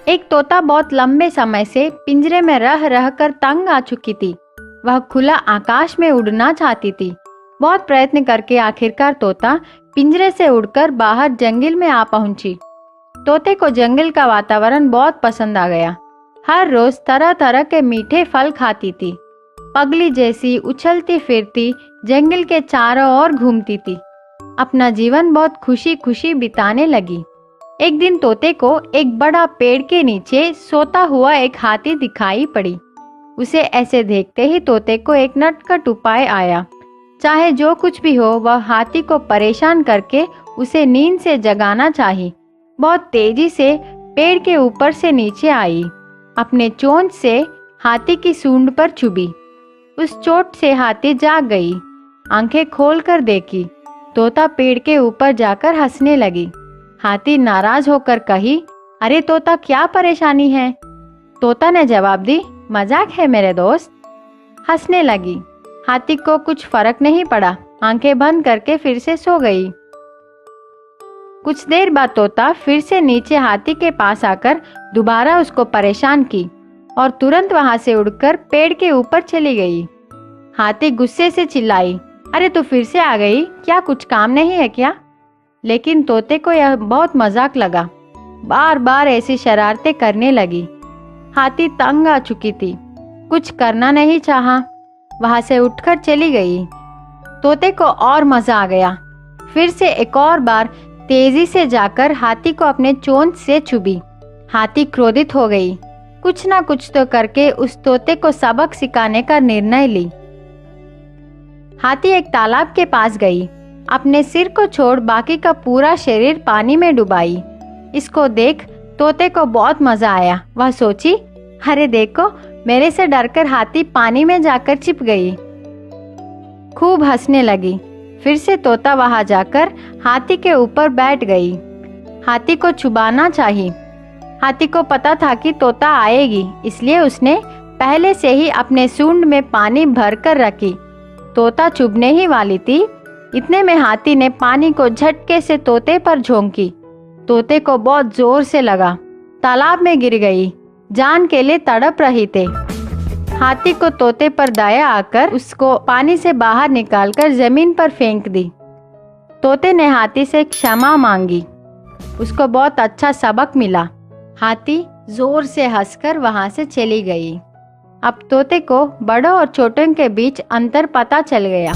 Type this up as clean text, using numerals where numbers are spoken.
एक तोता बहुत लंबे समय से पिंजरे में रह रह कर तंग आ चुकी थी। वह खुला आकाश में उड़ना चाहती थी। बहुत प्रयत्न करके आखिरकार तोता पिंजरे से उड़कर बाहर जंगल में आ पहुंची। तोते को जंगल का वातावरण बहुत पसंद आ गया। हर रोज तरह तरह के मीठे फल खाती थी। पगली जैसी उछलती फिरती जंगल के चारों ओर घूमती थी। अपना जीवन बहुत खुशी खुशी बिताने लगी। एक दिन तोते को एक बड़ा पेड़ के नीचे सोता हुआ एक हाथी दिखाई पड़ी। उसे ऐसे देखते ही तोते को एक नटखट उपाय आया। चाहे जो कुछ भी हो, वह हाथी को परेशान करके उसे नींद से जगाना चाहिए। बहुत तेजी से पेड़ के ऊपर से नीचे आई। अपने चोंच से हाथी की सूंड पर चुभी। उस चोट से हाथी जाग गई। आंखें खोलकर देखी। तोता पेड़ के ऊपर जाकर हंसने लगी। हाथी नाराज होकर कही, अरे तोता, क्या परेशानी है? तोता ने जवाब दी, मजाक है मेरे दोस्त। हंसने लगी। हाथी को कुछ फर्क नहीं पड़ा। आंखें बंद करके फिर से सो गई। कुछ देर बाद तोता फिर से नीचे हाथी के पास आकर दोबारा उसको परेशान की और तुरंत वहां से उड़कर पेड़ के ऊपर चली गई। हाथी गुस्से से चिल्लाई, अरे तू फिर से आ गई, क्या कुछ काम नहीं है क्या? लेकिन तोते को यह बहुत मजाक लगा। बार बार ऐसी शरारतें करने लगी। हाथी तंग आ चुकी थी। कुछ करना नहीं चाहा। वहां से उठकर चली गई। तोते को और मजा आ गया। फिर से एक और बार तेजी से जाकर हाथी को अपने चोंच से चुभी। हाथी क्रोधित हो गई। कुछ ना कुछ तो करके उस तोते को सबक सिखाने का निर्णय ली। हाथी एक तालाब के पास गई। अपने सिर को छोड़ बाकी का पूरा शरीर पानी में डुबाई। इसको देख तोते को बहुत मजा आया। वह सोची, अरे देखो, मेरे से डरकर हाथी पानी में जाकर छिप गई। खूब हंसने लगी। फिर से तोता वहां जाकर हाथी के ऊपर बैठ गई। हाथी को छुपाना चाहिए। हाथी को पता था कि तोता आएगी, इसलिए उसने पहले से ही अपने सूंड में पानी भर कर रखी। तोता चुभने ही वाली थी, इतने में हाथी ने पानी को झटके से तोते पर झोंकी। तोते को बहुत जोर से लगा। तालाब में गिर गई। जान के लिए तड़प रही थे। हाथी को तोते पर दया आकर उसको पानी से बाहर निकालकर जमीन पर फेंक दी। तोते ने हाथी से क्षमा मांगी। उसको बहुत अच्छा सबक मिला। हाथी जोर से हंसकर वहां से चली गई। अब तोते को बड़ों और छोटों के बीच अंतर पता चल गया।